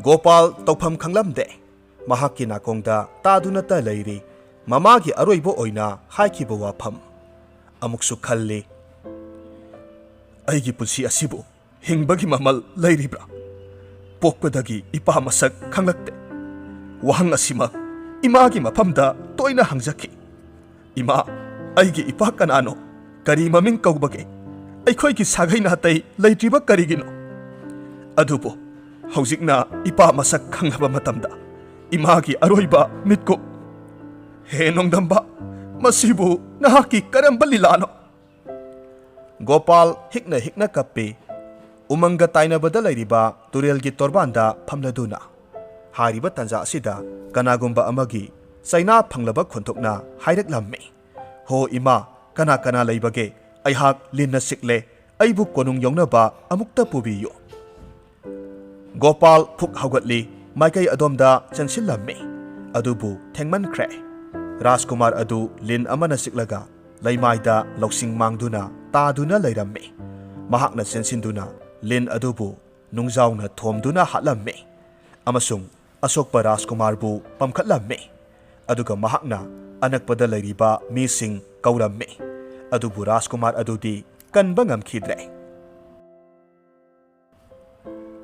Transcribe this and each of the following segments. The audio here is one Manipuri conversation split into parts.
Gopal tokpham khanglamde mahakki nakongda tadunata leiri mamagi aroibo oina haikiba wafam amuksu khalli aigi punsi asibu hingbagi mamal leiribra pokpadagi ipa masak khanglakte wahang asima imagi mafamda toina hangjaki ima aigi ipa kanano kari maming kaubage aikhoigi sagai na tai leitriba karigino adubo haujikna ipa masak khanglaba matamda imagi aroiba mitko he nongdamba masibu nahaki karamba lilano Gopal hikna kappe umanga tainabada leiriba turelgi torbanda phamladuna hariba tanja asida kanagumba amagi saina phanglaba khonthokna hairaklammi ho ima kana leibage aihak linna sikle aibu konung yongnaba amukta pubiyo Gopal phuk haugatli maikai adomda chansillammi adubu thengmankhre Rajkumar adu lin amana siklaga leimaida loksing mangduna taduna leirammi mahakna sensinduna lin adubu nungjauna thomduna hatlammi amasung asokpa Rajkumar bu pamkhatlammi aduga mahakna anakpada leiriba mising kaurammi adubu Rajkumar adudi kanba ngamkhidre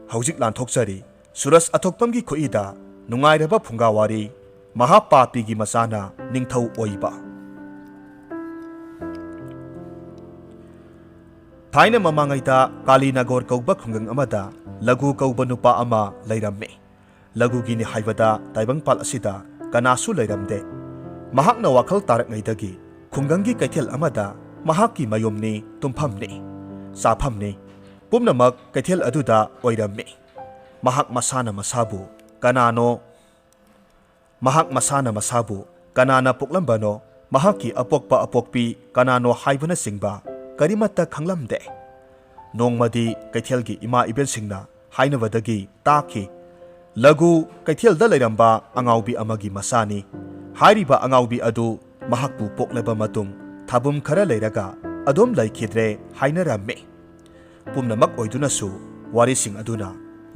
Haujik lanthokchari Suras athokpamgi khoida nungairaba Phunga Wari MAHA PAPIGI MACHANA NINGTHOU OIBA Thaina mamangaita Kalinagor kauba khungang amada lagu kauba nupa ama leiramme lagu gini haibada taibangpal asida kanasu leiramde mahakna wakhal tarakngaidagi khungangi kaithel amada mahakki mayomni tumphamni safhamni pumnamak kaithel aduda oiramme mahak masana masabu kanana poklambano mahaki apokpa apokpi kanano haibana singba karimata khanglamde nongmadi kaithelgi ima ibelsingna hainabadagi taki lagu kaithelda leiramba angaubi amagi masani hairiba angaubi adu mahakpu poklaba matung thabum khara leiraga adom laikhidre hainaramme pumnamak oidunasu warising aduna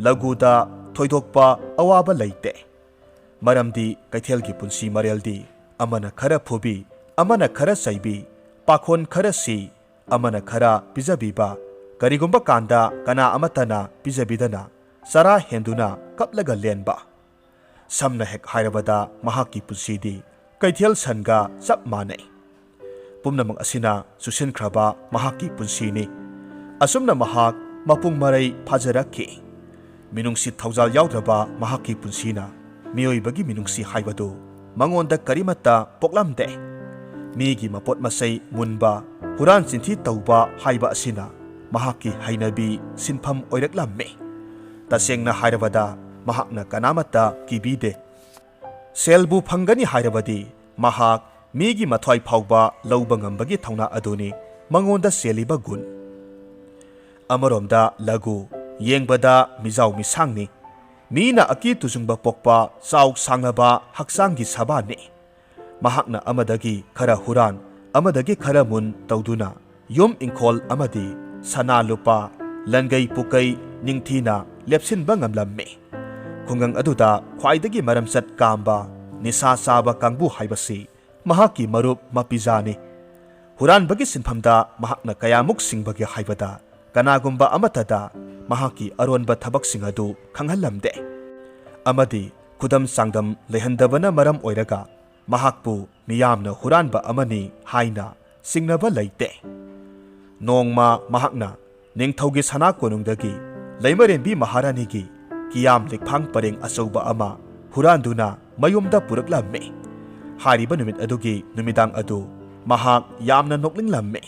laguda thoidokpa awaba leite maramdi kaithelgi punsi mareldi amana khara phobi amana khara saibi pakhon khara si amana khara pijabiba karigumba kanda kana amatana pijabidana sara henduna kaplaga lenba samna hek hairabada mahaki punsidi kaithel sanga chap mane pumnamang asina susin khraba mahaki punsini asumna mahak mapung marai phajaraki minungsi thaujal yaudraba mahaki punsina miyoibagi minungsi haibadu mangonda karimata poklamde migi mapot masai munba huran sinthi tauba haiba asina mahaki hainabi sinpham oiraklamme tasengna hairabada mahakna kanamata kibide selbu phangani hairabadi mahak migi mathwai phauba lauba ngambagi thauna aduni mangonda seliba gun amaromda lagu yengbada mijau misangni Mina aki tuzungba pokpa sauk sangnaba haksangi sabani mahakna amadagi khara huran amadagi khara mun tauduna yom ingkhol amadi sana lupa langai pukai ningthina lepsinba ngamlamme khungang aduda khwaidagi maramsat kamba nisa saba kangbu haibasi mahaki marup mapijani huran bagi sinphamda mahakna kayamuk singbagi haibada kanagumba amatada mahaki aronba thabak singadu khanghalamde amadi kudam sangdam lehandabana maram oiraga mahakpu miyamna huranba amani haina singnaba leite nongma mahakna ningthaugi sana konungdagi leimarembi maharanigi kiyam likphang pareng achauba ama huranduna mayumda puraklamme hariba numit adugi numidang adu mahak yamna noklinglamme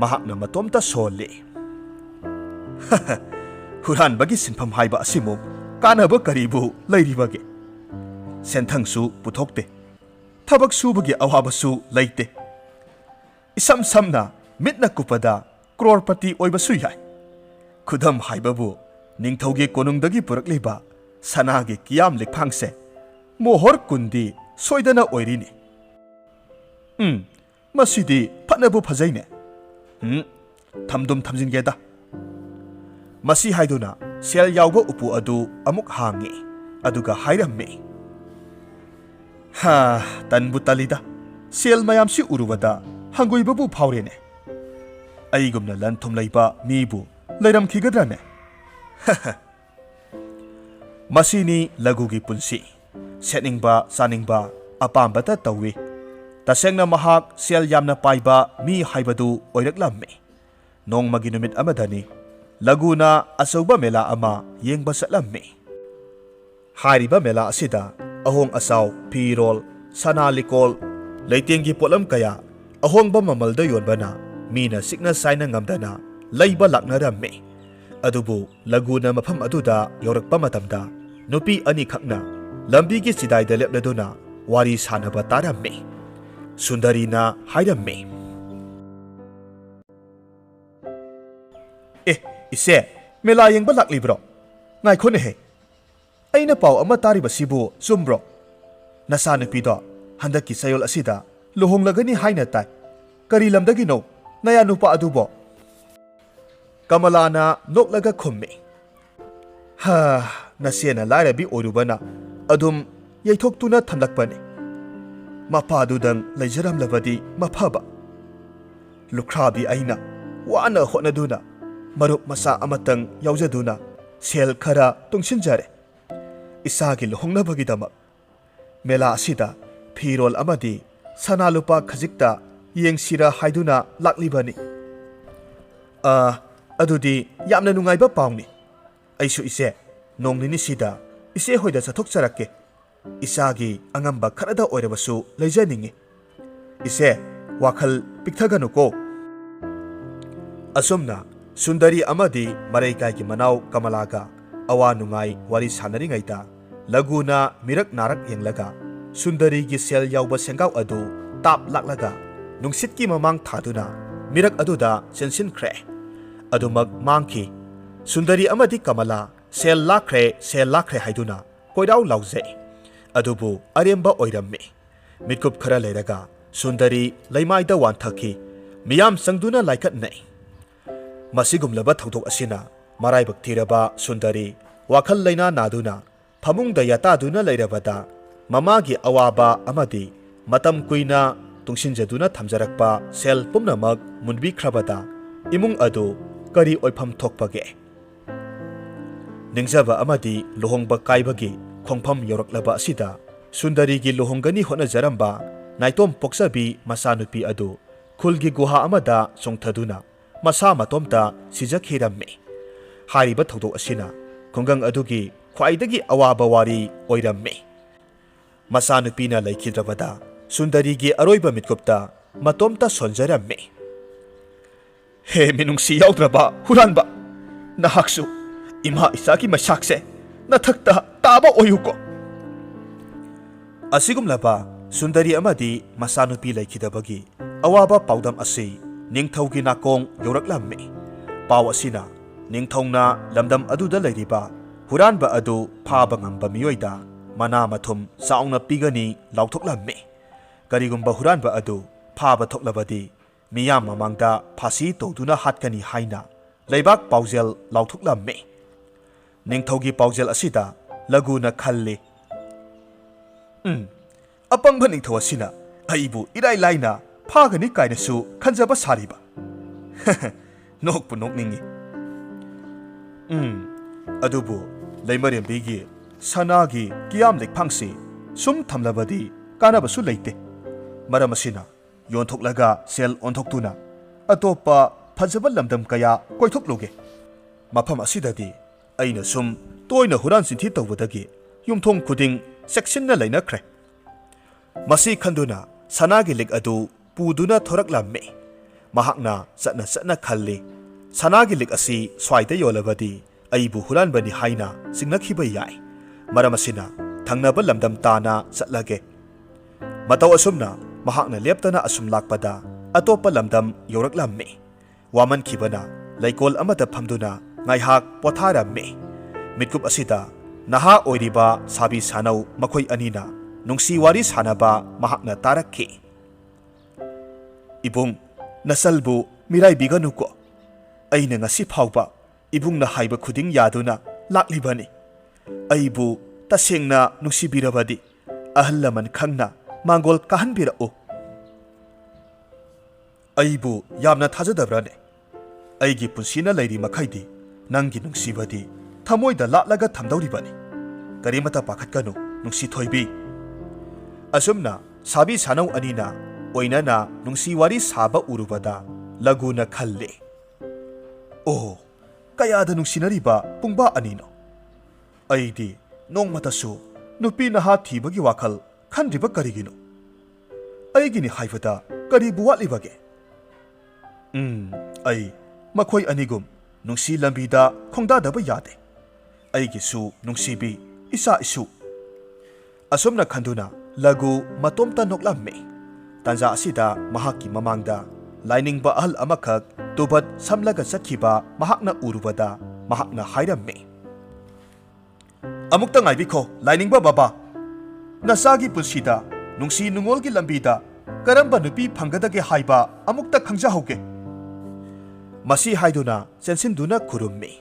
mahakna matomta solle huran bagi sinpham haiba asimu kanaba karibu leiribage senthangsu puthokte thabak subagi awabasu leite isam samna mitna kupada crorepati oibasu yai khudam haibabu ningthaugi konungdagi purakliba sanagi kiyam likphangse mohor kundi soidana oirini masidi phatnabu phajaine thamdum thamjingeda masi haiduna sel yauba upu adu amuk hangi aduga hairammi ha tanbu talida sel mayam si urubada hangoi babu phaurene aigumna lan thum leiba mibu leiram khigadrane masini lagugi punsi setningba saningba apambata tawi tasengna mahak sel yamna paiba mi haibadu oiraklammi nongmagi numit amadani laguna asauba mela ama yengba satlammi hairiba mela asida ahong asaw pirol sanalikol leitengi polam kaya ahongba mamalda yonbana mina sikna saina ngamdana leiba laknarammi adubu laguna mafam aduda yorakpa matamda nupi ani khakna lambigi sidaida lepladuna wari sanaba tarammi sundarina hairammi ise mela yengba laklibro ngai khone he aina paw ama tariba sibu sumbro nasa nupido handaki sayol asida luhonglagani haina tai kari lamdagi no naya nupa adubo kamalana noklaga khummi ha nasena lairabi orubana adum yaithoktuna thamlakpani mapadudang leijaram labadi mafaba lukhrabi aina wana honaduna marup masa amatang yaujaduna sel khara tungsinjare isagi luhongnabagidama mela asida phirol amadi sanalupa khajikta yengsira haiduna laklibani adudi yamna nungaiba pawni aisu ise nongnini sida ise hoida sathok charakke isagi angamba kharada oirabasu leijaningi ise wakhal pikthaгаnuko asumna sundari amadi maraikai ki manau kamalaga awa nungai wari sanari ngaita laguna mirak narak yenglaga sundari gi sel yauba sengau adu tap laklaga nungsit ki mamang thaduna mirak aduda sensin khre adumak mangki sundari amadi kamala sel lakre haiduna koidau lauje adubu aremba oirammi mikup khara leiraga sundari leimaida wanthaki miyam sangduna laikat nei masigumlaba thautok asina maraibak thiraba sundari wakhal leina naduna phamungda yataduna leirabada mamagi awaba amadi matam kuina tungsinjaduna thamjarakpa sel pumnamak munbi khrabada imung adu kari oipham thokpage ningjaba amadi lohongba kaibagi khongpham yoraklaba asida sundari gi lohongani hona jaramba naitom poksabi masanupi adu khulgi guha amada songthaduna masa matomta sijakhirammi hariba thautok asina khongang adugi khwaidagi awaba wari oirammi masanupina laikhidrabada sundari gi aroiba mitkupta matomta sonjarammi he minungsi yaudraba huranba nahaksu ima isaki masakse nathakta taba oyuko asigumlaba sundari amadi masanupi laikhidabagi awaba paudam asi ningthaugi nakong yoraklammi paw asina ningthauna lamdam aduda leiriba huranba adu phaba ngamba miyoida mana mathum saungna pigani lauthoklammi karigumba huranba adu phaba thoklabadi miyam mamangda phasi toduna hatkani haina leibak paujel lauthoklammi ningthaugi paujel asida laguna khalli apangba ningthau asina aibu irai laina phagani kainasu khanjaba sariba nokpu nokningi adubu leimarembigi sanagi kiyam lekphangsi sum thamlabadi kanabasu leite maramasina yonthoklaga sel onthoktuna atopa phajaba lamdam kaya koithokloge mafam asidadi aina sum toina huran sinthi tawbadagi yumthong khuding sectionna lainakre masi khanduna sanagi leg adu puduna thoraklammi mahakna satna khalli sanagi leg asi swaida yolabadi aibu huran bani haina singnakhiba yai maramasina thangnaba lamdam tana satlage mataw asumna mahakna leptana asum lakpada atopa lamdam yoraklammi waman khibana laikol amada phamduna ngaihak potharammi mitkup asida naha oiriba sabi sanau makhoi anina nungsi wari sanaba mahakna tarakhi ibung nasalbu mirai biganuko aina ngasi phawba ibungna haiba khuding yaduna ꯂꯥꯛꯂꯤꯕꯅꯤ ꯑꯩꯕꯨ ꯇꯁꯦꯡꯅ ꯅꯨꯡꯁꯤꯕꯤꯔꯕꯗꯤ ꯑꯍꯜ ꯂꯃꯟ ꯈꯪꯅ ꯃꯥꯡꯒꯣꯜ ꯀꯥꯍꯟꯕꯤꯔꯛꯎ ꯑꯩꯕꯨ ꯌꯥꯝꯅ ꯊꯥꯖꯗꯕ꯭ꯔꯅꯦ ꯑꯩꯒꯤ ꯄꯨꯟꯁꯤꯅ ꯂꯩꯔꯤ ꯃꯈꯩꯗꯤ ꯅꯪꯒꯤ ꯅꯨꯡꯁꯤꯕꯗꯤ ꯊꯃꯣꯏꯗ ꯂꯥꯠꯂꯒ ꯊꯝꯗꯧꯔꯤꯕꯅꯤ ꯀꯔꯤꯃꯇ ꯄꯥꯈꯠꯀꯅꯨ ꯅꯨꯡꯁꯤ ꯊꯣꯏꯕꯤ ꯑꯁꯨꯝꯅ ꯁꯥꯕꯤ ꯁꯥꯅꯧ ꯑꯅꯤꯅ ꯑꯣꯏꯅꯅ ꯅꯨꯡꯁꯤ ꯋꯥꯔꯤ ꯁꯥꯕ ꯎꯔꯨꯕꯗ ꯂꯘꯨꯅ ꯈꯜꯂꯦ ꯑꯣ ꯀꯌꯥꯗ ꯅꯨꯡꯁꯤꯅꯔꯤꯕ ꯄꯨꯡꯕꯥ ꯑꯅꯤꯅꯣ ꯑꯩꯗꯤ ꯅꯣꯡꯃꯇꯁꯨ ꯅꯨꯄꯤ ꯅꯍꯥ ꯊꯤꯕꯒꯤ ꯋꯥꯈꯜ ꯈꯟꯗ꯭ꯔꯤꯕ ꯀꯔꯤꯒꯤꯅꯣ ꯑꯩꯒꯤꯅꯤ ꯍꯥꯏꯕꯗ ꯀꯔꯤꯕꯨ ꯋꯥꯠꯂꯤꯕꯒꯦ ꯑꯩ ꯃꯈꯣꯏ ꯑꯅꯤꯒꯨꯝ ꯅꯨꯡꯁꯤ ꯂꯝꯕꯤꯗ ꯈꯣꯡꯗꯥꯗꯕ ꯌꯥꯗꯦ ꯑꯩꯒꯤꯁꯨ ꯅꯨꯡꯁꯤꯕꯤ ꯏꯆꯥ ꯏꯁꯨ ꯑꯁꯨꯝꯅ ꯈꯟꯗꯨꯅ ꯂꯘꯨ ꯃꯇꯣꯝꯇ ꯅꯣꯛꯂꯝꯃꯤ ꯇꯥꯟꯖꯥ ꯑꯁꯤꯗ ꯃꯍꯥꯛꯀꯤ ꯃꯃꯥꯡꯗ ꯂꯥꯏꯅꯤꯡꯕ ꯑꯍꯜ ꯑꯃꯈꯛ ꯇꯨꯕꯠ ꯁꯝꯂꯒ ꯆꯠꯈꯤꯕ ꯃꯍꯥꯛꯅ ꯎꯔꯨꯕꯗ ꯃꯍꯥꯛꯅ ꯍꯥꯏꯔꯝꯃꯤ ꯑꯃꯨꯛꯇ ꯉꯥꯏꯕꯤꯈꯣ ꯂꯥꯏꯅꯤꯡꯕ ꯕꯕꯥ ꯅꯆꯥꯒꯤ ꯄꯨꯟꯁꯤꯗ ꯅꯨꯡꯁꯤ ꯅꯨꯡꯉꯣꯜꯒꯤ ꯂꯝꯕꯤꯗ ꯀꯔꯝꯕ ꯅꯨꯄꯤ ꯐꯪꯒꯗꯒꯦ ꯍꯥꯏꯕ ꯑꯃꯨꯛꯇ ꯈꯪꯖꯍꯧꯒꯦ ꯃꯁꯤ ꯍꯥꯏꯗꯨꯅ ꯆꯦꯟꯁꯤꯟꯗꯨꯅ ꯈꯨꯔꯨꯝꯃꯤ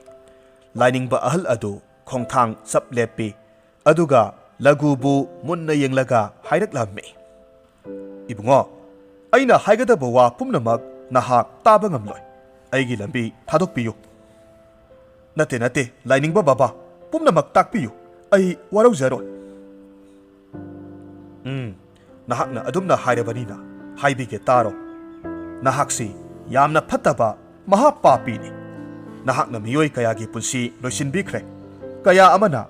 ꯂꯥꯏꯅꯤꯡꯕ ꯑꯍꯜ ꯑꯗꯨ ꯈꯣꯡꯊꯥꯡ ꯆꯞ ꯂꯦꯞꯄꯤ ꯑꯗꯨꯒ ꯂꯘꯨꯕꯨ ꯃꯨꯟꯅ ꯌꯦꯡꯂꯒ ꯍꯥꯏꯔꯛꯂꯝꯃꯤ ꯏꯕꯨꯡꯉꯣ ꯑꯩꯅ ꯍꯥꯏꯒꯗꯕ ꯋꯥ ꯄꯨꯝꯅꯃꯛ ꯅꯍꯥꯛ ꯇꯥꯕ ꯉꯝꯂꯣꯏ ꯑꯩꯒꯤ ꯂꯝꯕꯤ ꯊꯥꯗꯣꯛꯄꯤꯌꯨ ꯅꯠꯇꯦ ꯂꯥꯏꯅꯤꯡꯕ ꯕꯕꯥ ꯄꯨꯝꯅꯃꯛ ꯇꯥꯛꯄꯤꯌꯨ ꯑꯩ ꯋꯥꯔꯧꯖꯔꯣꯏ ꯅꯍꯥꯛꯅ ꯑꯗꯨꯝꯅ ꯍꯥꯏꯔꯕꯅꯤꯅ ꯍꯥꯏꯕꯤꯒꯦ ꯇꯥꯔꯣ ꯅꯍꯥꯛꯁꯤ ꯌꯥꯝꯅ ꯐꯠꯇꯕ ꯃꯍꯥꯄꯥꯄꯤꯅꯤ ꯅꯍꯥꯛꯅ ꯃꯤꯑꯣꯏ ꯀꯌꯥꯒꯤ ꯄꯨꯟꯁꯤ ꯂꯣꯏꯁꯤꯟꯕꯤꯈ꯭ꯔꯦ ꯀꯌꯥ ꯑꯃꯅ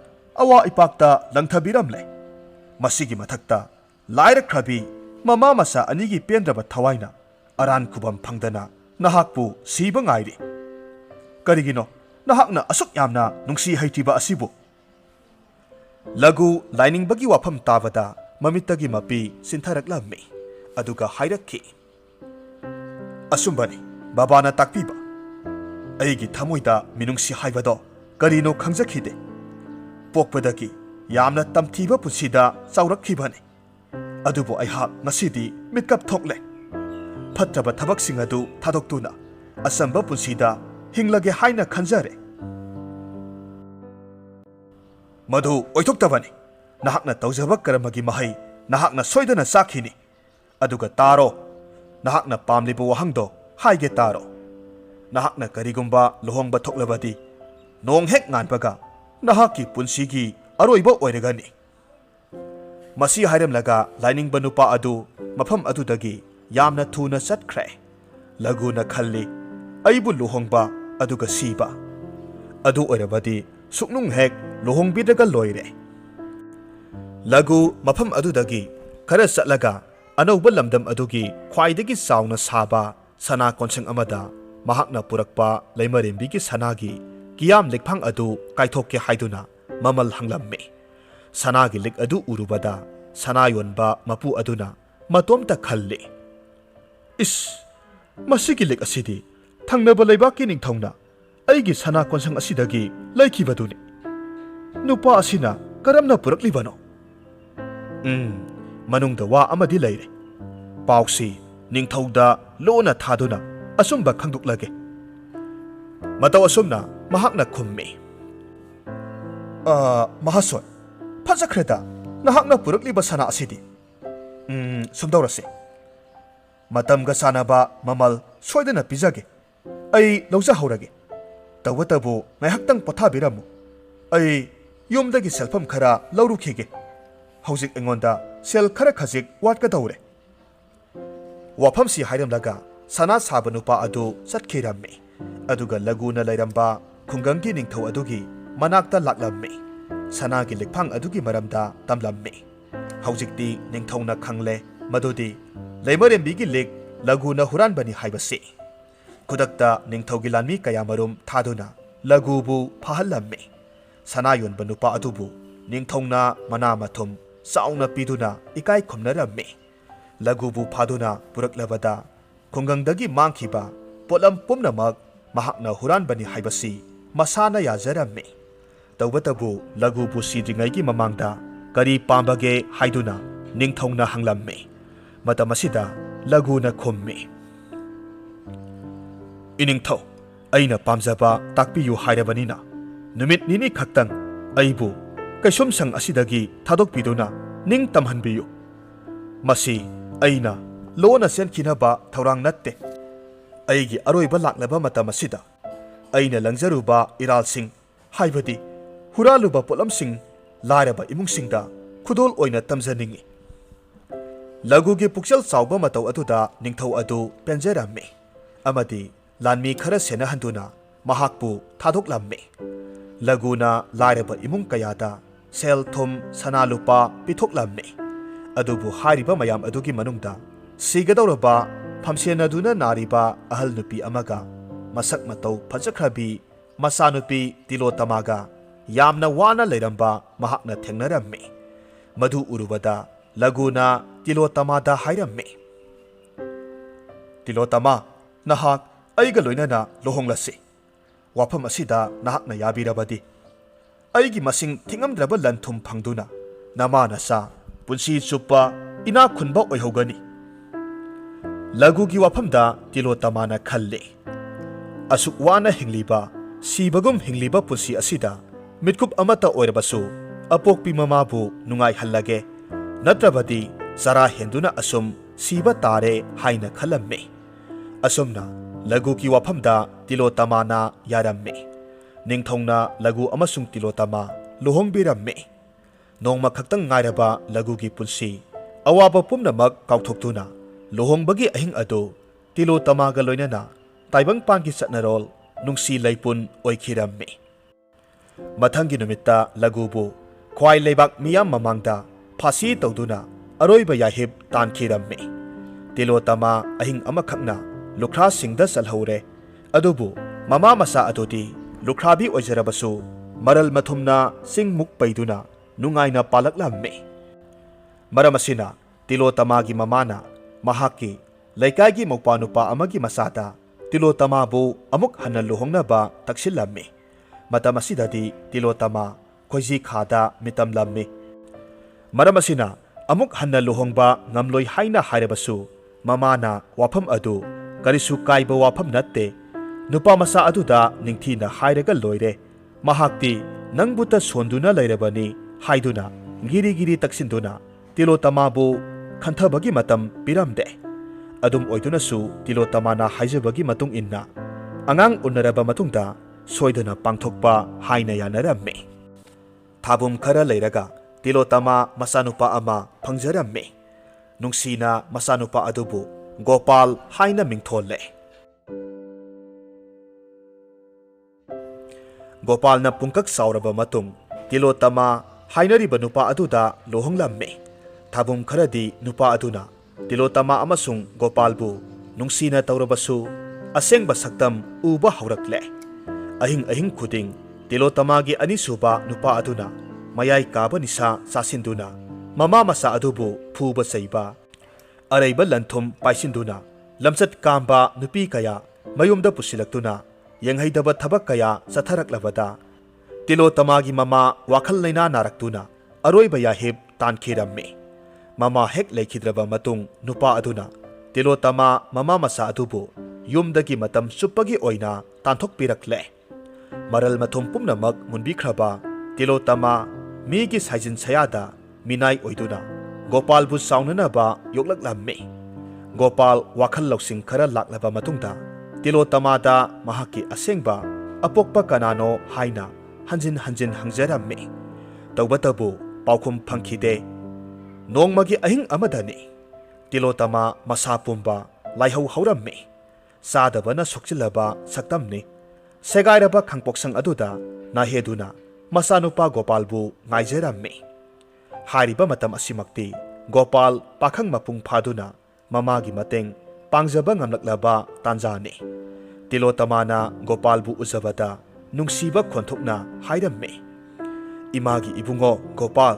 ꯑꯋꯥ ꯏꯄꯥꯛꯇ ꯂꯪꯊꯕꯤꯔꯝꯂꯦ ꯃꯁꯤꯒꯤ ꯃꯊꯛꯇ ꯂꯥꯏꯔꯈ꯭ꯔꯕꯤ ꯃꯃꯥ ꯃꯆꯥ ꯑꯅꯤꯒꯤ ꯄꯦꯟꯗ꯭ꯔꯕ ꯊꯋꯥꯏꯅ ꯑꯔꯥꯟ ꯈꯨꯕꯝ ꯐꯪꯗꯅ ꯅꯍꯥꯛꯄꯨ ꯁꯤꯕ ꯉꯥꯏꯔꯤ ꯀꯔꯤꯒꯤꯅꯣ ꯅꯍꯥꯛꯅ ꯑꯁꯨꯛ ꯌꯥꯝꯅ ꯅꯨꯡꯁꯤ ꯍꯩꯇ꯭ꯔꯤꯕ ꯑꯁꯤꯕꯨ ꯂꯘꯨ ꯂꯥꯏꯅꯤꯡꯕꯒꯤ ꯋꯥꯐꯝ ꯇꯥꯕꯗ ꯃꯃꯤꯠꯇꯒꯤ ꯃꯄꯤ ꯆꯤꯟꯊꯔꯛꯂꯝꯃꯤ ꯑꯗꯨꯒ ꯍꯥꯏꯔꯛꯈꯤ ꯑꯆꯨꯝꯕꯅꯤ ꯕꯕꯥꯅ ꯇꯥꯛꯄꯤꯕ ꯑꯩꯒꯤ ꯊꯃꯣꯏꯗ ꯃꯤꯅꯨꯡꯁꯤ ꯍꯥꯏꯕꯗꯣ ꯀꯔꯤꯅꯣ ꯈꯪꯖꯈꯤꯗꯦ ꯄꯣꯛꯄꯗꯒꯤ ꯌꯥꯝꯅ ꯇꯝꯊꯤꯕ ꯄꯨꯟꯁꯤꯗ ꯆꯥꯎꯔꯛꯈꯤꯕꯅꯤ ꯑꯗꯨꯕꯨ ꯑꯩꯍꯥꯛ ꯉꯁꯤꯗꯤ ꯃꯤꯠꯀꯞ ꯊꯣꯛꯂꯦ ꯐꯠꯇꯕ ꯊꯕꯛꯁꯤꯡ ꯑꯗꯨ ꯊꯥꯗꯣꯛꯇꯨꯅ ꯑꯆꯝꯕ ꯄꯨꯟꯁꯤꯗ ꯍꯤꯡꯂꯒꯦ ꯍꯥꯏꯅ ꯈꯟꯖꯔꯦ ꯃꯗꯨ ꯑꯣꯏꯊꯣꯛꯇꯕꯅꯤ ꯅꯍꯥꯛꯅ ꯇꯧꯖꯕ ꯀꯔꯃꯒꯤ ꯃꯍꯩ ꯅꯍꯥꯛꯅ ꯁꯣꯏꯗꯅ ꯆꯥꯈꯤꯅꯤ ꯑꯗꯨꯒ ꯇꯥꯔꯣ ꯅꯍꯥꯛꯅ ꯄꯥꯝꯂꯤꯕ ꯋꯥꯍꯪꯗꯣ ꯍꯥꯏꯒꯦ ꯇꯥꯔꯣ ꯅꯍꯥꯛꯅ ꯀꯔꯤꯒꯨꯝꯕ ꯂꯨꯍꯣꯡꯕ ꯊꯣꯛꯂꯕꯗꯤ ꯅꯣꯡ ꯍꯦꯛ ꯉꯥꯟꯕꯒ ꯅꯍꯥꯛꯀꯤ ꯄꯨꯟꯁꯤꯒꯤ ꯑꯔꯣꯏꯕ ꯑꯣꯏꯔꯒꯅꯤ ꯃꯁꯤ ꯍꯥꯏꯔꯝꯂꯒ ꯂꯥꯏꯅꯤꯡꯕ ꯅꯨꯄꯥ ꯑꯗꯨ ꯃꯐꯝ ꯑꯗꯨꯗꯒꯤ ꯌꯥꯝꯅ ꯊꯨꯅ ꯆꯠꯈ꯭ꯔꯦ ꯂꯘꯨꯅ ꯈꯜꯂꯤ ꯑꯩꯕꯨ ꯂꯨꯍꯣꯡꯕ ꯑꯗꯨꯒ ꯁꯤꯕ ꯑꯗꯨ ꯑꯣꯏꯔꯕꯗꯤ ꯁꯨꯛꯅꯨꯡ ꯍꯦꯛ ꯂꯨꯍꯣꯡꯕꯤꯔꯒ ꯂꯣꯏꯔꯦ ꯂꯘꯨ ꯃꯐꯝ ꯑꯗꯨꯗꯒꯤ ꯈꯔ ꯆꯠꯂꯒ ꯑꯅꯧꯕ ꯂꯝꯗꯝ ꯑꯗꯨꯒꯤ ꯈ꯭ꯋꯥꯏꯗꯒꯤ ꯆꯥꯎꯅ ꯁꯥꯕ ꯁꯅꯥ ꯀꯣꯟꯁꯪ ꯑꯃꯗ ꯃꯍꯥꯛꯅ ꯄꯨꯔꯛꯄ ꯂꯩꯃꯔꯦꯝꯕꯤꯒꯤ ꯁꯅꯥꯒꯤ ꯀꯤꯌꯥꯝ ꯂꯤꯛꯐꯥꯡ ꯑꯗꯨ ꯀꯥꯏꯊꯣꯛꯀꯦ ꯍꯥꯏꯗꯨꯅ ꯃꯃꯜ ꯍꯪꯂꯝꯃꯤ ꯁꯅꯥꯒꯤ ꯂꯤꯛ ꯑꯗꯨ ꯎꯔꯨꯕꯗ ꯁꯅꯥ ꯌꯣꯟꯕ ꯃꯄꯨ ꯑꯗꯨꯅ ꯃꯇꯣꯝꯇ ꯈꯜꯂꯤ ꯏꯁ ꯃꯁꯤꯒꯤ ꯂꯤꯛ ꯑꯁꯤꯗꯤ ꯊꯪꯅꯕ ꯂꯩꯕꯥꯛꯀꯤ ꯅꯤꯡꯊꯧꯅ ꯑꯩꯒꯤ ꯁꯅꯥ ꯀꯣꯟꯁꯪ ꯑꯁꯤꯗꯒꯤ ꯂꯩꯈꯤꯕꯗꯨꯅꯤ ꯅꯨꯄꯥ ꯑꯁꯤꯅ ꯀꯔꯝꯅ ꯄꯨꯔꯛꯂꯤꯕꯅꯣ ꯃꯅꯨꯡꯗ ꯋꯥ ꯑꯃꯗꯤ ꯂꯩꯔꯦ ꯄꯥꯎꯁꯤ ꯅꯤꯡꯊꯧꯗ ꯂꯣꯟꯅ ꯊꯥꯗꯨꯅ ꯑꯆꯨꯝꯕ ꯈꯪꯗꯣꯛꯂꯒꯦ ꯃꯇꯧ ꯑꯁꯨꯝꯅ ꯃꯍꯥꯛꯅ ꯈꯨꯝꯃꯤ ꯃꯍꯥꯁꯣꯏ ꯐꯖꯈ꯭ꯔꯦꯗ ꯅꯍꯥꯛꯅ ꯄꯨꯔꯛꯂꯤꯕ ꯁꯅꯥ ꯑꯁꯤꯗꯤ ꯁꯨꯝꯗꯧꯔꯁꯤ ꯃꯇꯝꯒ ꯆꯥꯟꯅꯕ ꯃꯃꯜ ꯁꯣꯏꯗꯅ ꯄꯤꯖꯒꯦ ꯑꯩ ꯂꯧꯖꯍꯧꯔꯒꯦ ꯇꯧꯕꯇꯕꯨ ꯉꯥꯏꯍꯥꯛꯇꯪ ꯄꯣꯊꯥꯕꯤꯔꯝꯃꯨ ꯑꯩ ꯌꯨꯝꯗꯒꯤ ꯁꯦꯜꯐꯝ ꯈꯔ ꯂꯧꯔꯨꯈꯤꯒꯦ ꯍꯧꯖꯤꯛ ꯑꯩꯉꯣꯟꯗ ꯁꯦꯜ ꯈꯔ ꯈꯖꯤꯛ ꯋꯥꯠꯀꯗꯧꯔꯦ ꯋꯥꯐꯝꯁꯤ ꯍꯥꯏꯔꯝꯂꯒ ꯁꯅꯥ ꯁꯥꯕ ꯅꯨꯄꯥ ꯑꯗꯨ ꯆꯠꯈꯤꯔꯝꯃꯤ ꯑꯗꯨꯒ ꯂꯘꯨꯅ ꯂꯩꯔꯝꯕ ꯈꯨꯡꯒꯪꯒꯤ ꯅꯤꯡꯊꯧ ꯑꯗꯨꯒꯤ ꯃꯅꯥꯛꯇ ꯂꯥꯛꯂꯝꯃꯤ ꯁꯅꯥꯒꯤ ꯂꯤꯛꯐꯥꯡ ꯑꯗꯨꯒꯤ ꯃꯔꯝꯗ ꯇꯝꯂꯝꯃꯤ ꯍꯧꯖꯤꯛꯇꯤ ꯅꯤꯡꯊꯧꯅ ꯈꯪꯂꯦ ꯃꯗꯨꯗꯤ ꯂꯩꯃꯔꯦꯝꯕꯤꯒꯤ ꯂꯤꯛ ꯂꯘꯨꯅ ꯍꯨꯔꯥꯟꯕꯅꯤ ꯍꯥꯏꯕꯁꯤ ꯈꯨꯗꯛꯇ ꯅꯤꯡꯊꯧꯒꯤ ꯂꯥꯟꯃꯤ ꯀꯌꯥꯃꯔꯨꯝ ꯊꯥꯗꯨꯅ ꯂꯘꯨꯕꯨ ꯐꯥꯍꯜꯂꯝꯃꯤ ꯁꯅꯥ ꯌꯣꯟꯕ ꯅꯨꯄꯥ ꯑꯗꯨꯕꯨ ꯅꯤꯡꯊꯧꯅ ꯃꯅꯥ ꯃꯊꯨꯝ ꯆꯥꯎꯅ ꯄꯤꯗꯨꯅ ꯏꯀꯥꯏ ꯈꯨꯝꯅꯔꯝꯃꯤ ꯂꯘꯨꯕꯨ ꯐꯥꯗꯨꯅ ꯄꯨꯔꯛꯂꯕꯗ ꯈꯨꯡꯒꯪꯗꯒꯤ ꯃꯥꯡꯈꯤꯕ ꯄꯣꯠꯂꯝ ꯄꯨꯝꯅꯃꯛ ꯃꯍꯥꯛꯅ ꯍꯨꯔꯥꯟꯕꯅꯤ ꯍꯥꯏꯕꯁꯤ ꯃꯁꯥꯅ ꯌꯥꯖꯔꯝꯃꯤ ꯇꯧꯕꯇꯕꯨ ꯂꯘꯨꯕꯨ ꯁꯤꯗ꯭ꯔꯤꯉꯩꯒꯤ ꯃꯃꯥꯡꯗ ꯀꯔꯤ ꯄꯥꯝꯕꯒꯦ ꯍꯥꯏꯗꯨꯅ ꯅꯤꯡꯊꯧꯅ ꯍꯪꯂꯝꯃꯤ ꯃꯇꯝ ꯑꯁꯤꯗ ꯂꯘꯨꯅ ꯈꯨꯝꯃꯤ ꯏꯅꯤꯡꯊꯧ ꯑꯩꯅ ꯄꯥꯝꯖꯕ ꯇꯥꯛꯄꯤꯌꯨ ꯍꯥꯏꯔꯕꯅꯤꯅ नुमित निनी खक्तंग अइबु कैसुम संग असिदगी थादोकपिदुना निंग तमहनबियु मसी अइना लोना सेनखिनबा थौरांग नत्ते अइगी अरोइबा लाक्लबा मतम असिदा अइना लंगजरुबा इरालसिंग हाइबदि हुरालुबा पोलमसिंग लारबा इमुंगसिंगदा खुदोल ओइना तमजनिंगी लघुगी पुक्चल चावबा मतौ अदुदा निंगथौ अदु पेंजराम्मे अमदि लानमी खरा सेनहंदुना महाकपु थादोकलाम्मे लघुना लारबा इमुंग कयादा सेल थुम सनालुपा पिथोकलाम्मे अदुबु हारिबा मयाम अदुगी मनुंगदा सिगदौरबा फमसेनदुना नारिबा अहल नुपी अमगा मसक मतौ फजखराबी मसानुपी तिलोतमागा यामना वाना लेरंबा महाकना थेंगनरम्मे मधु उरुबदा लघुना तिलोतमादा हायरम्मे तिलोतमा नहाक अइगा लोइनना लोहोंगलसे वाफम असिदा नहाकना याबिरबदि अइगी मसिंग थिंगमद्रबा लनथुम फंगदुना नमानसा पुंसी चुप्पा इना खुनबा ओइहौगनी लघुगी वाफमदा तिलोतमाना खल्ले असुक वाना हिंगलिबा सिबगुम हिंगलिबा पुंसी असिदा मिटकुप अमता ओइरबसु अपोकपी ममाबु नुंगाई हल्लगे नत्रबदि सरा हेंदुना असुम सिबा तारे हाइना खलम्मे असुमना लघुगी वाफमदा तिलोतमाना यारम्मे निंगथौना लघु अमसुंग तिलोतमा लुहोंगबिरम्मे नोंगमा खक्तंग ngairaba लघुगी पुंसी अवाबा पुमनमक काउथोक्तुना लुहोंगबगी अहिंग अदु तिलोतमागा लोइनना ताइबंगपांगी चटनरोल नुंगसी लैपुन ओइखिरम्मे मथंगी नुमित्ता लघुबु ख्वाइ लेबाक मियाम ममांगदा फासी तौदुना अरोइबा याहिब तानखिरम्मे तिलोतमा अहिंग अमखक्ना लुख्रा सिंगदा चलहौरे अदुबु ममा मसा अदुदी लुख्राबी ओइजरबसु मरल मथुमना सिंग मुक पैदुना नुंगाइना पालकलाम्मे मरमसिना तिलोतमागी ममाना महाकी लैकागी मौपानुपा अमगी मसादा तिलोतमाबु अमुक हन्ना लुहोंगनबा तक्सिलम्मे मतमसिददी तिलोतमा खोजी खादा मितमलम्मे मरमसिना अमुक हन्ना लुहोंगबा ngamloi हाइना हायरबसु ममाना वाफम अदु करिसु काइबा वाफम नत्ते नुपा मसा अदुदा निंगथीना हायरगा लोइरे महाक्ति नंगबुता सोंदुना लैरबनी हाइदुना गिरी गिरी तक्सिंदुना तिलोतमाबु खंथबगी मतम पिरमदे अदुम ओइदुनसु तिलोतमाना हाइजबगी मतुंग इन्ना अंगांग उन्नरबा मतुंगदा सोइदना पांगथोकपा हाइना यानरम्मे थाबुम खरा लैरगा तिलोतमा मसानुपा अमा फंगजरम्मे नुंगसीना मसानुपा अदुबु गोपाल हाइना मिंगथोले गोपालना पुंकक सावरबा मतुंग तिलोतमा हाइनरिबा नुपा अदुदा लोहंगलाम्मे थाबुम खरदी नुपा अदुना तिलोतमा अमसुंग गोपालबु नुंगसीना तौरबसु असेंगबा सक्तम उबा हौरक्ले अहिंग अहिंग खुदिंग तिलोतमागी अनिसुबा नुपा अदुना मयाई काबा निसा सासिंदुना ममा मसा अदुबु फुबा सैबा अरैबा लंथुम पाइसिंदुना लमचत कांबा नुपी कया मयुमदा पुसिलक्तुना यंगहैदबा थबक कया चथरक्लबदा तिलोतमागी ममा वाखल लैना नारक्तुना अरोइबा याहिब तानखिरम्मे ममा हेक लैखिद्रबा मतुंग नुपा अदुना तिलोतमा ममा मसा अदुबु युमदगी मतम सुप्पगी ओइना तानथोकपिरक्ले मरल मथुम पुमनमक मुनबिख्रबा तिलोतमा मीगी साइजिन सयादा मिनाई ओइदुना गोपालबु साउननबा योक्लक्लाम्मे गोपाल वाखल लौसिंग खरा लाक्लबा मतुंगदा तिलोतमादा महाकी असेंगबा अपोकपा कनानो हाइना हंजिन हंजिन हंगजरम्मे तौबतबु पाउखुम फंखिदे नोंगमगी अहिंग अमदनी तिलोतमा मसा पुंबा लाइहौ हौरम्मे सादबना सोक्चिलबा सक्तमनी सेगाइरबा खंगपोक्संग अदुदा नाहेदुना मसानुपा गोपालबु ngaijeramme हारिबा मतम असिमक्ति गोपाल पाखंग मपुंग फादुना ममागी मतेंग पांगजबा ngamlaklaba तांजाने तिलोतमाना गोपालबु उजबदा नुंगसीबा खोंथोकना हाइरम्मे इमागी इबुंगो गोपाल